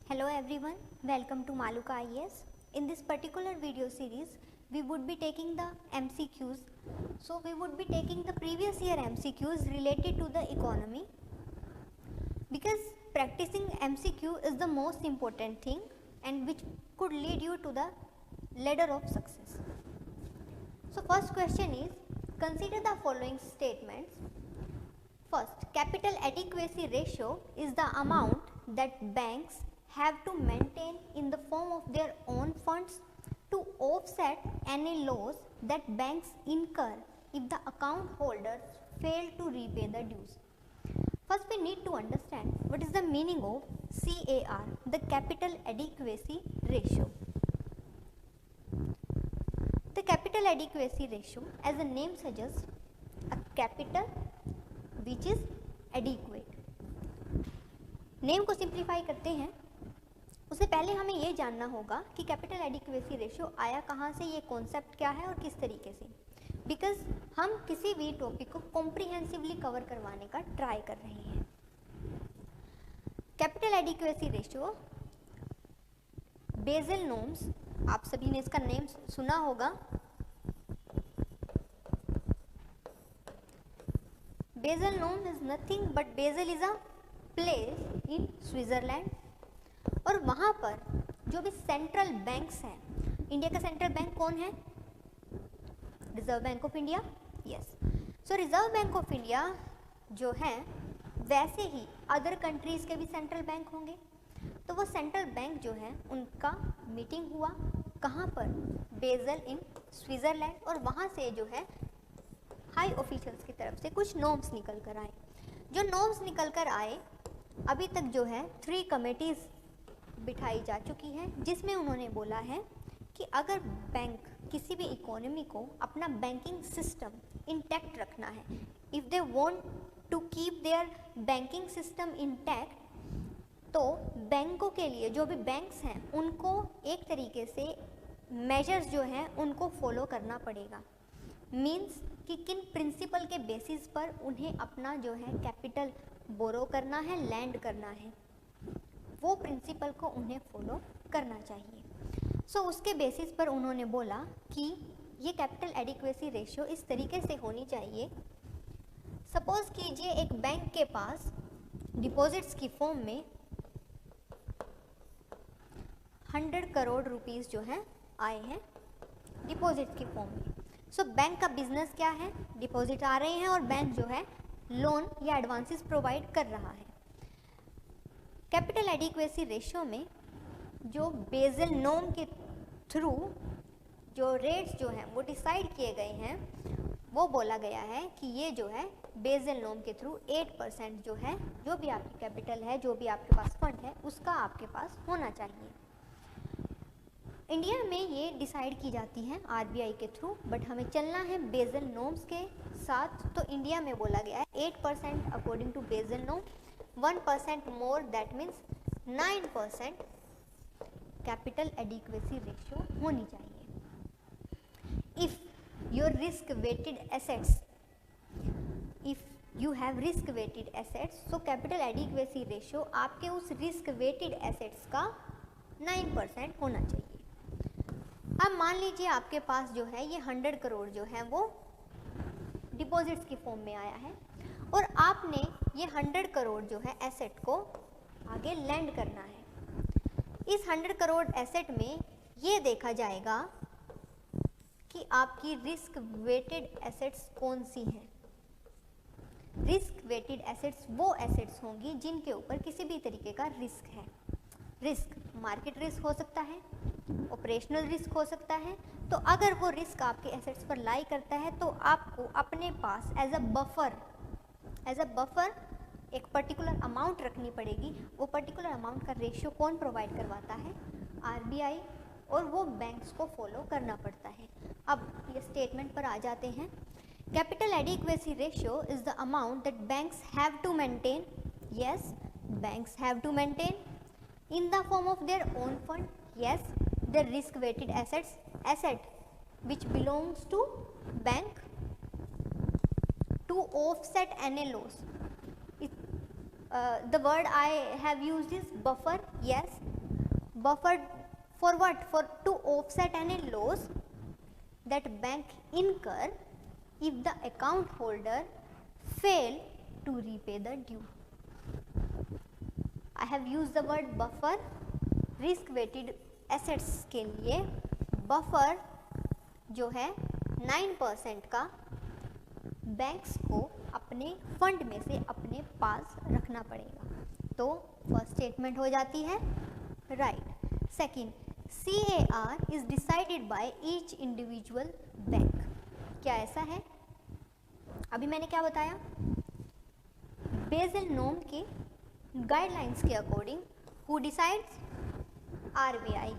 Hello everyone, welcome to Maluka IAS. In this particular video series, we would be taking the MCQs. So we would be taking the previous year MCQs related to the economy, because practicing MCQ is the most important thing and which could lead you to the ladder of success. So first question is, consider the following statements. First, capital adequacy ratio is the amount that banks have to maintain in the form of their own funds to offset any loss that banks incur if the account holders fail to repay the dues. First, we need to understand what is the meaning of CAR, the capital adequacy ratio. The capital adequacy ratio, as the name suggests, a capital which is adequate. Name को simplify करते हैं, उससे पहले हमें ये जानना होगा कि कैपिटल एडिक्वेसी रेशियो आया कहाँ से, ये कॉन्सेप्ट क्या है और किस तरीके से, बिकॉज हम किसी भी टॉपिक को कॉम्प्रिहेंसिवली कवर करवाने का ट्राई कर रहे हैं. Capital adequacy ratio, basal norms, आप सभी ने इसका नेम सुना होगा. Basal norm is nothing but basal is a place in Switzerland, और वहाँ पर जो भी सेंट्रल बैंक्स हैं, इंडिया का सेंट्रल बैंक कौन है? Reserve bank of India. Yes, so reserve bank of India जो है, वैसे ही अदर कंट्रीज़ के भी सेंट्रल बैंक होंगे. तो वो सेंट्रल बैंक जो है उनका मीटिंग हुआ कहाँ पर? बेज़ल इन स्विट्जरलैंड, और वहाँ से जो है हाई ऑफिशियल्स की तरफ से कुछ नॉर्म्स निकल कर आए. जो नॉर्म्स निकल कर आए, अभी तक जो है 3 कमेटीज़ बिठाई जा चुकी हैं, जिसमें उन्होंने बोला है कि अगर बैंक किसी भी इकोनॉमी को अपना बैंकिंग सिस्टम इंटैक्ट रखना है, if they want to keep their banking system intact, तो बैंकों के लिए, जो भी बैंक्स हैं, उनको एक तरीके से मेजर्स जो हैं उनको फॉलो करना पड़ेगा. मीन्स कि किन प्रिंसिपल के बेसिस पर उन्हें अपना जो है कैपिटल बोरो करना है, लैंड करना है, वो प्रिंसिपल को उन्हें फॉलो करना चाहिए. सो उसके बेसिस पर उन्होंने बोला कि ये कैपिटल एडिक्वेसी रेशियो इस तरीके से होनी चाहिए. सपोज कीजिए एक बैंक के पास डिपॉजिट्स की फॉर्म में 100 करोड़ रुपीस जो हैं आए हैं डिपॉजिट की फॉर्म में. सो बैंक का बिजनेस क्या है? डिपॉजिट आ रहे हैं और बैंक जो है लोन या एडवांसेस प्रोवाइड कर रहा है. कैपिटल एडिक्वेसी रेशियो में जो बेज़ल नॉर्म के थ्रू जो रेट्स जो हैं वो डिसाइड किए गए हैं, वो बोला गया है कि ये जो है बेज़ल नॉर्म के थ्रू 8% जो है, जो भी आपकी कैपिटल है, जो भी आपके पास फंड है, उसका आपके पास होना चाहिए. इंडिया में ये डिसाइड की जाती है आरबीआई के थ्रू, बट हमें चलना है बेज़ल नॉर्म्स के साथ. तो इंडिया में बोला गया है 8% according to Basel norm, 1% more, that means 9% capital adequacy ratio होनी चाहिए. If your risk weighted assets, if you have risk weighted assets, so capital adequacy ratio आपके उस रिस्क वेटेड एसेट्स का 9% होना चाहिए. अब मान लीजिए आपके पास जो है ये 100 करोड़ जो है वो डिपॉजिट्स की फॉर्म में आया है, और आपने ये 100 करोड़ जो है एसेट को आगे लैंड करना है. इस 100 करोड़ एसेट में ये देखा जाएगा कि आपकी रिस्क वेटेड एसेट्स कौन सी हैं. रिस्क वेटेड एसेट्स वो एसेट्स होंगी जिनके ऊपर किसी भी तरीके का रिस्क है. रिस्क मार्केट रिस्क हो सकता है, ऑपरेशनल रिस्क हो सकता है. तो अगर वो रिस्क आपके एसेट्स पर लाई करता है, तो आपको अपने पास एज अ बफर एक पर्टिकुलर अमाउंट रखनी पड़ेगी. वो पर्टिकुलर अमाउंट का रेशियो कौन प्रोवाइड करवाता है? आरबीआई, और वो बैंक्स को फॉलो करना पड़ता है. अब ये स्टेटमेंट पर आ जाते हैं. Capital adequacy ratio is the amount that banks have to maintain. Yes, banks have to maintain in the form of their own fund. Yes, the risk weighted asset which belongs to bank to offset any loss. The word I have used is buffer. Yes, buffer for what? For to offset any loss that bank incur if the account holder fail to repay the due. I have used the word buffer. Risk weighted assets के लिए buffer जो है 9% का banks को अपने fund में से अपने पास रखना पड़ेगा। तो फर्स्ट स्टेटमेंट हो जाती है right. Second, CAR is decided by each individual bank. क्या ऐसा है? अभी मैंने क्या बताया? बेसल नॉर्म के गाइडलाइंस के अकॉर्डिंग हु डिसाइड्स? RBI।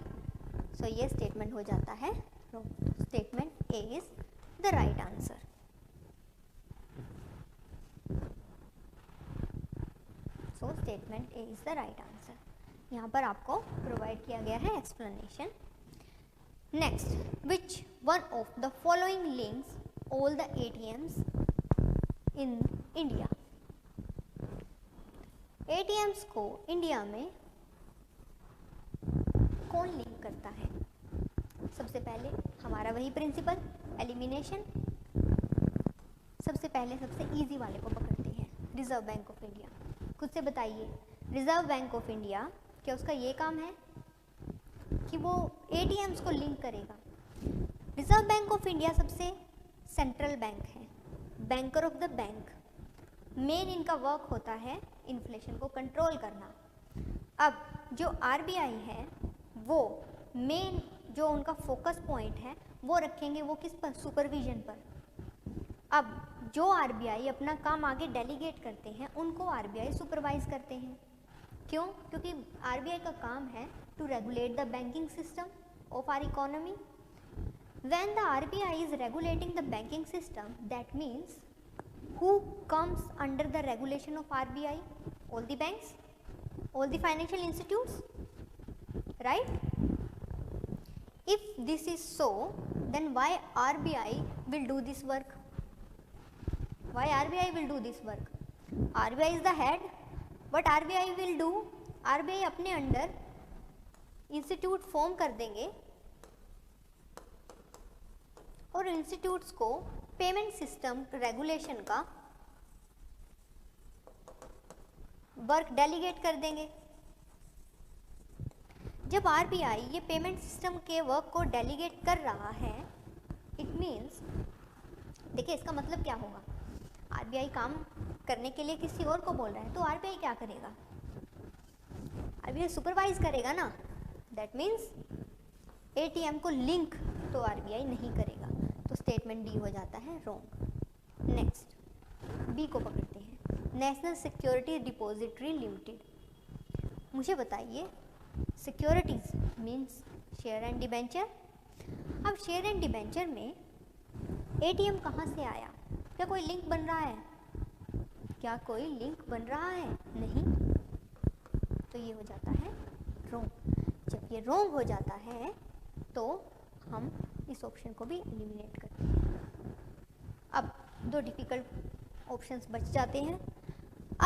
सो ये स्टेटमेंट हो जाता है statement A is the right answer. So statement A is the right answer. यहाँ पर आपको प्रोवाइड किया गया है explanation. Next, which one of the following links all the ATMs in India? ATMs को इंडिया में कौन लिंक करता है? सबसे पहले हमारा वही प्रिंसिपल एलिमिनेशन। सबसे पहले सबसे इजी वाले को पकड़ते हैं, रिजर्व बैंक ऑफ इंडिया। खुद से बताइए, रिजर्व बैंक ऑफ इंडिया क्या उसका ये काम है कि वो ATMs को लिंक करेगा? रिजर्व बैंक ऑफ इंडिया सबसे सेंट्रल बैंक है, banker of the bank. Main इनका वर्क होता है इन्फ्लेशन को कंट्रोल करना। अब जो RBI है वो मेन जो उनका फोकस पॉइंट है वो रखेंगे वो किस पर? सुपरविजन पर। अब जो RBI अपना काम आगे डेलीगेट करते हैं उनको RBI सुपरवाइज करते हैं। क्यों? क्योंकि RBI का काम है to regulate the banking system of our economy. When the RBI is regulating the banking system, that means who comes under the regulation of RBI? All the banks, all the financial institutes, right? If this is so, then why RBI will do this work? Why RBI will do this work? RBI is the head. What RBI will do? RBI अपने under institute form कर देंगे और institutes को payment system regulation का work delegate कर देंगे। जब RBI ये पेमेंट सिस्टम के वर्क को डेलीगेट कर रहा है, इट मीन्स, देखिए इसका मतलब क्या होगा? RBI काम करने के लिए किसी और को बोल रहा है तो RBI क्या करेगा? RBI सुपरवाइज करेगा ना। दैट मीन्स ATM को लिंक तो RBI नहीं करेगा। तो स्टेटमेंट डी हो जाता है रॉन्ग। नेक्स्ट, बी को पकड़ते हैं, नेशनल सिक्योरिटी डिपॉजिटरी लिमिटेड। मुझे बताइए, securities means share and debenture. अब शेयर एंड डिबेंचर में ATM कहाँ से आया? क्या कोई लिंक बन रहा है? क्या कोई लिंक बन रहा है? नहीं। तो ये हो जाता है रॉन्ग। जब ये रॉन्ग हो जाता है तो हम इस ऑप्शन को भी एलिमिनेट करते हैं। अब दो डिफ़िकल्ट ऑप्शंस बच जाते हैं।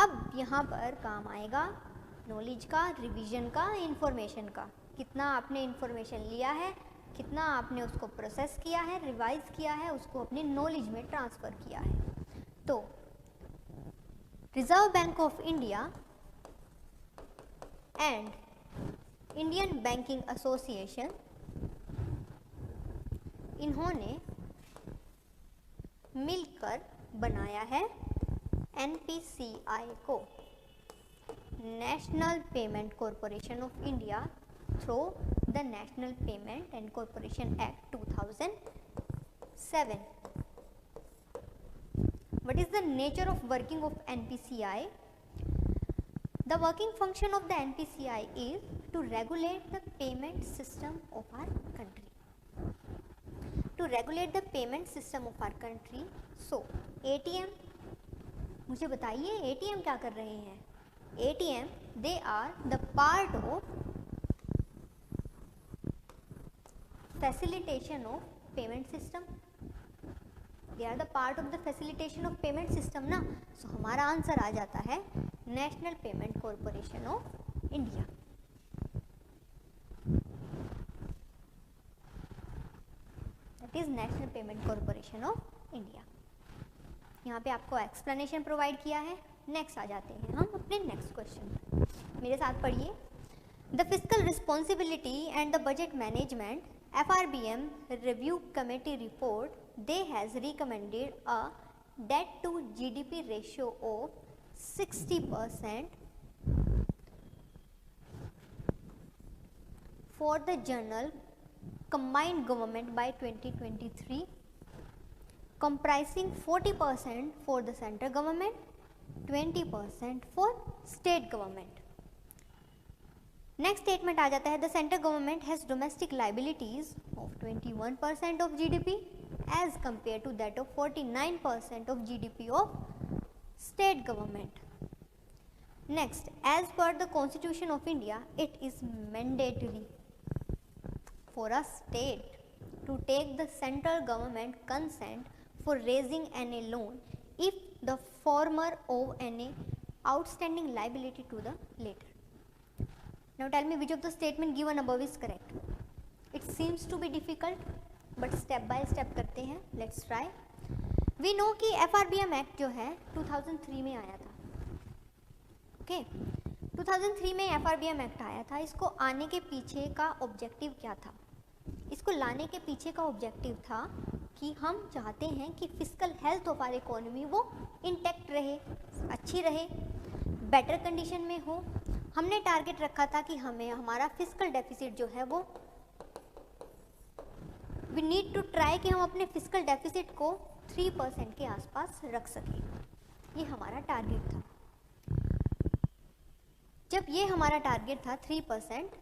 अब यहाँ पर काम आएगा नॉलेज का, रिवीजन का, इंफॉर्मेशन का। कितना आपने इंफॉर्मेशन लिया है, कितना आपने उसको प्रोसेस किया है, रिवाइज किया है, उसको अपनी नॉलेज में ट्रांसफ़र किया है। तो reserve bank of India and Indian banking association, इन्होंने मिलकर बनाया है NPCI को, national payment corporation of India, through the national payment and corporation act 2007। What is the nature of working of NPCI? The working function of the NPCI is to regulate the payment system of our country. To regulate the payment system of our country. So, ATM, मुझे बताइए ATM क्या कर रहे हैं? ATM, they are the part of facilitation of payment system. They are the part of the facilitation of payment system ना। So हमारा answer आ जाता है national payment corporation of India. That is national payment corporation of India. यहाँ पे आपको explanation provide किया है। Next आ जाते हैं हम अपने नेक्स्ट क्वेश्चन पर, मेरे साथ पढ़िए। The fiscal responsibility and the budget management FRBM review committee report, they has recommended a debt to GDP ratio of 60% for the general combined government by 2023, comprising 40% for the central government, 20% for state government. Next statement आ जाता है, the central government has domestic liabilities of 21% of GDP as compare to that of 49% of GDP of state government. Next, as per the constitution of India it is mandatory for a state to take the central government consent for raising any loan if the former owe any outstanding liability to the latter. Now tell me which of the statement given above is correct. It seems to be difficult, but step by step करते हैं. Let's try. We know कि FRBM Act जो है 2003 में आया था. Okay? 2003 में FRBM Act आया था. इसको आने के पीछे का ऑब्जेक्टिव क्या था? इसको लाने के पीछे का ऑब्जेक्टिव था कि हम चाहते हैं कि physical health of our economy वो इंटैक्ट रहे, अच्छी रहे, बेटर कंडीशन में हो. हमने टारगेट रखा था कि हमें हमारा फिजिकल डेफिसिट जो है वो वी नीड टू ट्राई कि हम अपने फिजिकल डेफिसिट को 3% के आसपास रख सकें. ये हमारा टारगेट था. जब ये हमारा टारगेट था 3%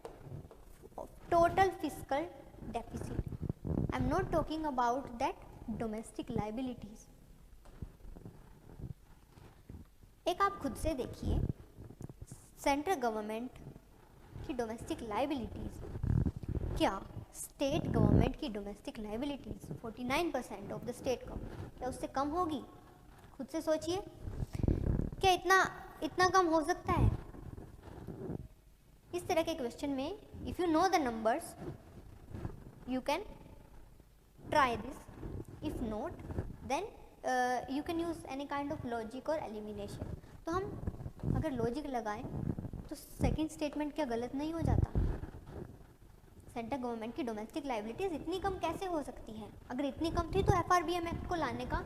total physical deficit, I am not talking about that domestic liabilities. एक आप खुद से देखिए, सेंट्रल गवर्नमेंट की डोमेस्टिक लाइबिलिटीज़ क्या स्टेट गवर्नमेंट की domestic liabilities 49% of the state government क्या उससे कम होगी? खुद से सोचिए, क्या इतना कम हो सकता है? इस तरह के क्वेश्चन में if you know the numbers you can try this. If not then you can use any kind of logic or elimination. तो हम अगर लॉजिक लगाएं तो सेकंड स्टेटमेंट क्या गलत नहीं हो जाता? सेंट्रल गवर्नमेंट की डोमेस्टिक लाइबिलिटीज़ इतनी कम कैसे हो सकती हैं? अगर इतनी कम थी तो FRBM एक्ट को लाने का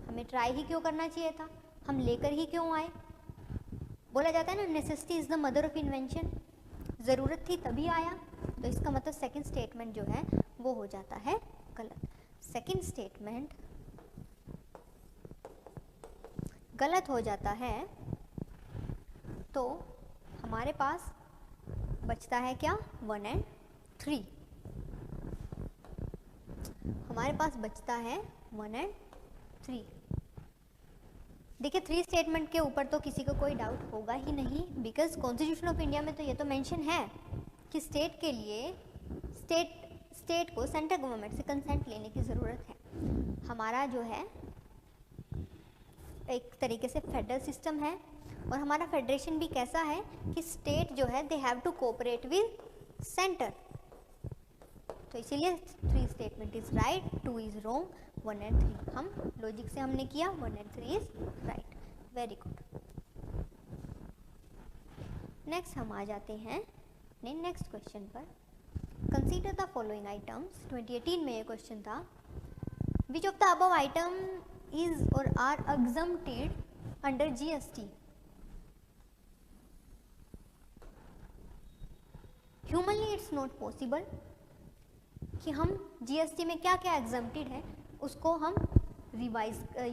हमें ट्राई ही क्यों करना चाहिए था? हम लेकर ही क्यों आए? बोला जाता है ना, necessity is the mother of invention. ज़रूरत थी तभी आया. तो इसका मतलब सेकंड स्टेटमेंट जो है वो हो जाता है गलत. सेकंड स्टेटमेंट गलत हो जाता है तो हमारे पास बचता है क्या? 1 और 3. हमारे पास बचता है 1 और 3. देखिए 3 स्टेटमेंट के ऊपर तो किसी को कोई डाउट होगा ही नहीं, बिकॉज कॉन्स्टिट्यूशन ऑफ इंडिया में तो ये तो मेंशन है कि स्टेट के लिए स्टेट को सेंट्रल गवर्नमेंट से कंसेंट लेने की ज़रूरत है. हमारा जो है एक तरीके से फेडरल सिस्टम है और हमारा फेडरेशन भी कैसा है कि स्टेट जो है they have to cooperate with centre. तो इसीलिए 3 statement is right, 2 is wrong, 1 और 3 हम लॉजिक से हमने किया, 1 और 3 is right. Very good. Next हम आ जाते हैं नेक्स्ट क्वेश्चन पर. Consider the following items. 2018 में ये क्वेश्चन था. Which of the above item is or are exempted under GST? Humanly it's not possible कि हम GST में क्या क्या exempted है उसको हम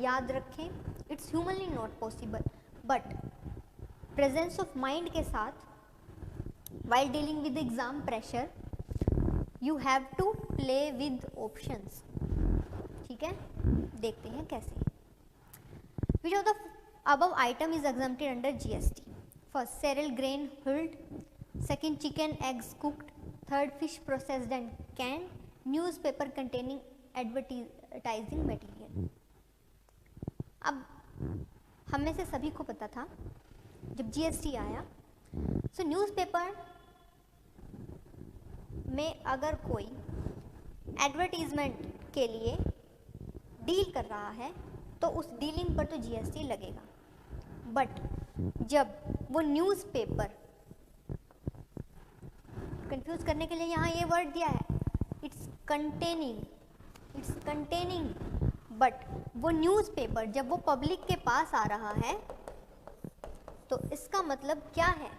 याद रखें. It's humanly not possible, but presence of mind के साथ while dealing with exam pressure you have to play with options. ठीक है, देखते हैं कैसे. Which of the above item is exempted under GST? First, cereal grain hulled. Second, chicken eggs cooked. Third, fish processed and canned. Newspaper containing advertising material. अब हम में से सभी को पता था जब GST आया, so न्यूज़पेपर में अगर कोई एडवर्टीजमेंट के लिए डील कर रहा है तो उस डीलिंग पर तो जीएसटी लगेगा। बट जब वो न्यूज़पेपर, कंफ्यूज करने के लिए यहाँ ये वर्ड दिया है, इट्स कंटेनिंग, बट वो न्यूज़पेपर जब वो पब्लिक के पास आ रहा है तो इसका मतलब क्या है,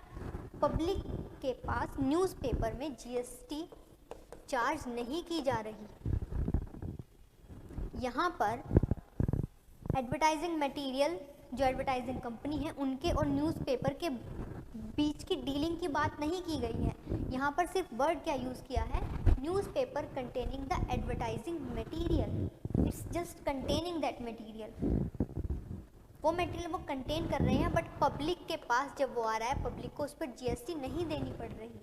पब्लिक के पास न्यूज़पेपर में जीएसटी चार्ज नहीं की जा रही। यहाँ पर एडवर्टाइजिंग मटेरियल, जो एडवर्टाइजिंग कंपनी है उनके और न्यूज़पेपर के बीच की डीलिंग की बात नहीं की गई है। यहाँ पर सिर्फ वर्ड क्या यूज़ किया है, newspaper containing the advertising material, it's just containing that material. वो मटेरियल वो कंटेन कर रहे हैं, बट पब्लिक के पास जब वो आ रहा है, पब्लिक को उस पर जीएसटी नहीं देनी पड़ रही।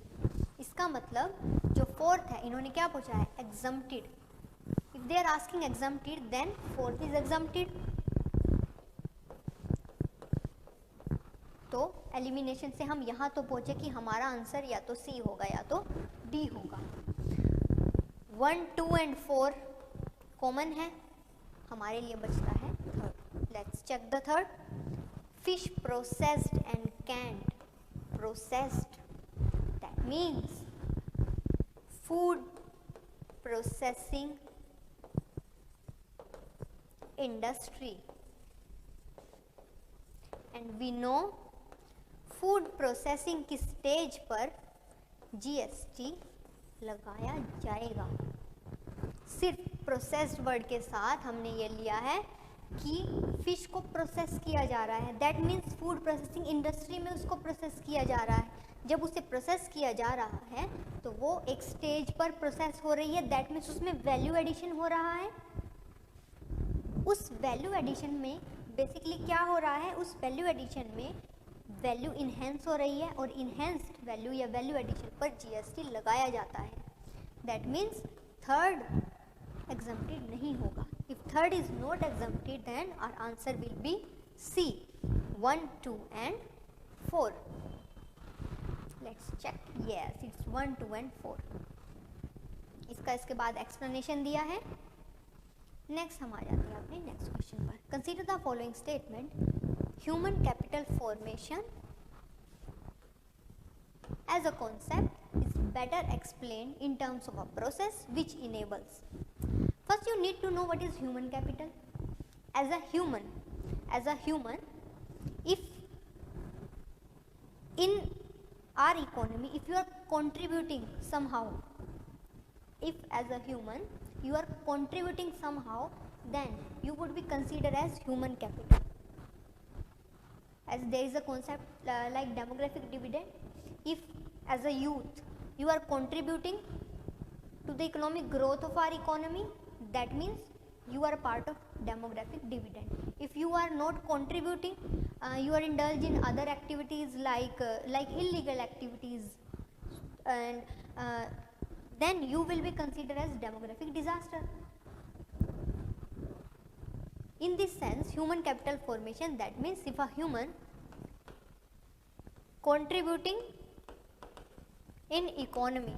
इसका मतलब जो फोर्थ है, इन्होंने क्या पूछा है, exempted. If they are asking exempted then fourth is exempted. तो एलिमिनेशन से हम यहाँ तो पहुँचे कि हमारा आंसर या तो सी होगा या तो डी होगा। 1, 2 and 4 कॉमन है, हमारे लिए बचता है third. Let's check the third. Fish processed and canned. Processed that means food processing industry, and we know food processing की स्टेज पर जीएसटी लगाया जाएगा। सिर्फ प्रोसेस्ड वर्ड के साथ हमने ये लिया है कि फिश को प्रोसेस किया जा रहा है, that means food processing industry में उसको प्रोसेस किया जा रहा है। जब उसे प्रोसेस किया जा रहा है तो वो एक स्टेज पर प्रोसेस हो रही है, दैट मीन्स उसमें वैल्यू एडिशन हो रहा है। उस वैल्यू एडिशन में बेसिकली क्या हो रहा है, उस वैल्यू एडिशन में वैल्यू इन्हेंस हो रही है और इन्हेंस्ड वैल्यू या वैल्यू एडिशन पर जीएसटी लगाया जाता है। दैट मीन्स थर्ड एग्जम्प्टेड नहीं होगा। If third is not exempted then our answer will be C, 1, 2 and 4. Let's check, yes it's 1, 2 and 4। इसका इसके बाद एक्सप्लेनेशन दिया है। नेक्स्ट हम आ जाते हैं अपने नेक्स्ट क्वेश्चन पर। Consider the following statement, human capital formation as a concept is better explained in terms of a process which enables. First you need to know what is human capital. As a human, if in our economy, if you are contributing somehow, if as a human you are contributing somehow, then you would be considered as human capital. As there is a concept like demographic dividend. If as a youth you are contributing to the economic growth of our economy, that means you are a part of demographic dividend. If you are not contributing, you are indulged in other activities like illegal activities, and then you will be considered as demographic disaster. In this sense, human capital formation, that means if a human contributing in economy,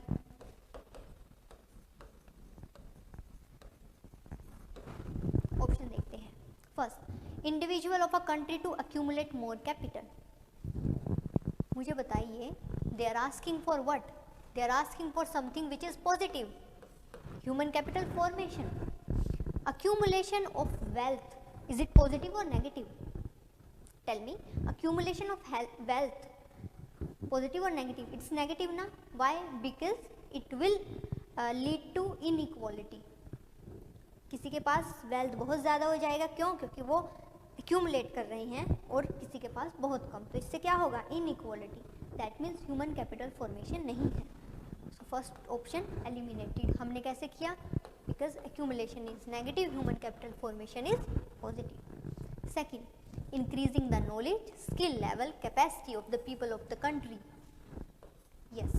option देखते हैं। First, individual of a country to accumulate more capital. मुझे बताइए, they are asking for what? They are asking for something which is positive, human capital formation. Accumulation of wealth, is it positive or negative? Tell me, accumulation of wealth, positive or negative? It's negative na? Why? Because it will lead to inequality. किसी के पास wealth बहुत ज़्यादा हो जाएगा, क्यों? क्योंकि वो accumulate कर रहे हैं, और किसी के पास बहुत कम, तो इससे क्या होगा? Inequality. That means human capital formation नहीं है। So first option eliminated. हमने कैसे किया? Because accumulation is negative, human capital formation is positive. Second, increasing the knowledge, skill level, capacity of the people of the country. Yes,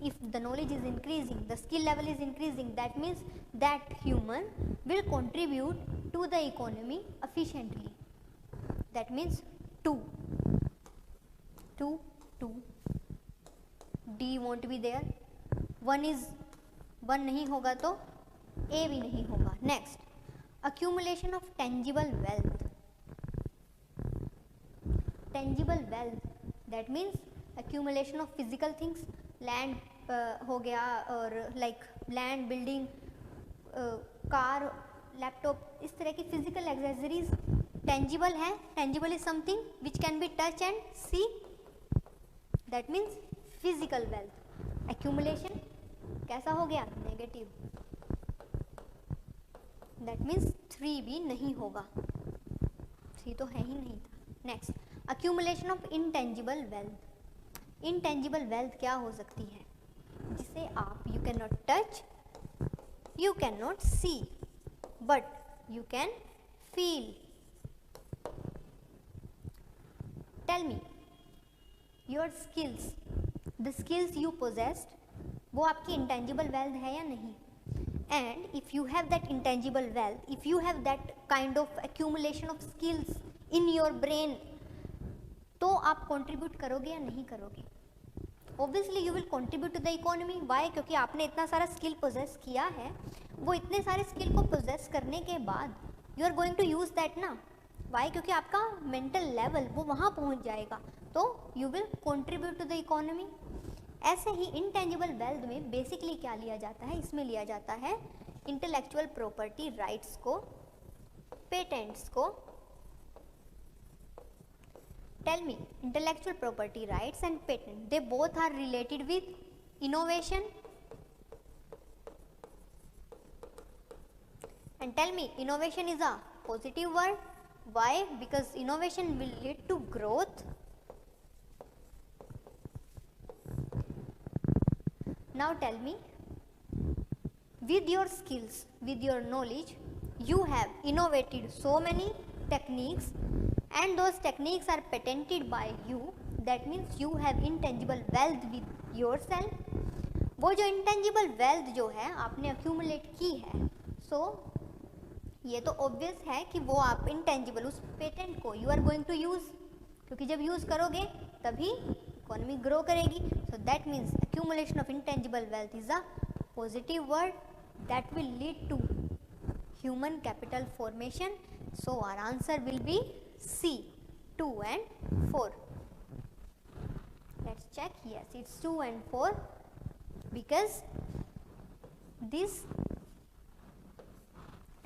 if the knowledge is increasing, the skill level is increasing, that means that human will contribute to the economy efficiently. That means 2. D won't be there. 1 नहीं होगा तो ए भी नहीं होगा. Next, accumulation of tangible wealth. Tangible wealth, that means accumulation of physical things, land हो गया, और like land, building, car, laptop, इस तरह की फिजिकल एक्सेसरीज टेंजिबल है. Tangible is something which can be touch and see, that means physical wealth. Accumulation कैसा हो गया, नेगेटिव, दैट मीन्स 3 भी नहीं होगा, 3 तो है ही नहीं था. Next, accumulation of intangible wealth. intangible wealth क्या हो सकती है, जिसे आप you cannot touch, you cannot see, but you can feel. Tell me, your skills, the skills you possessed, वो आपकी intangible wealth है या नहीं? And if you have that intangible wealth, if you have that kind of accumulation of skills in your brain, तो आप contribute करोगे या नहीं करोगे? Obviously you will contribute to the economy. Why? क्योंकि आपने इतना सारा स्किल पोजेस किया है. वो इतने सारे स्किल को पोजेस करने के बाद you are going to use that ना. वाई? क्योंकि आपका मेंटल लेवल वो वहाँ पहुँच जाएगा, तो you will contribute to the economy. ऐसे ही इंटेंजिबल वेल्थ में बेसिकली क्या लिया जाता है, इसमें लिया जाता है इंटेलेक्चुअल प्रॉपर्टी राइट्स को, पेटेंट्स को. Tell me, intellectual property rights and patent, they both are related with innovation. And tell me, innovation is a positive word. Why? Because innovation will lead to growth. Now tell me, with your skills, with your knowledge, you have innovated so many techniques, and those techniques are patented by you. That means you have intangible wealth with yourself. वो जो intangible wealth जो है आपने accumulate की है, so ये तो obvious है कि वो आप intangible उस patent को you are going to use, क्योंकि जब use करोगे तभी economy grow करेगी. So that means accumulation of intangible wealth is a positive word that will lead to human capital formation. So our answer will be C, 2 and 4. Let's check. Yes, it's 2 and 4 because this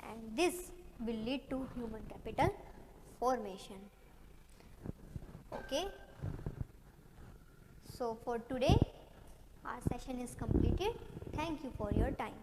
and this will lead to human capital formation. Okay. So for today our session is completed. Thank you for your time.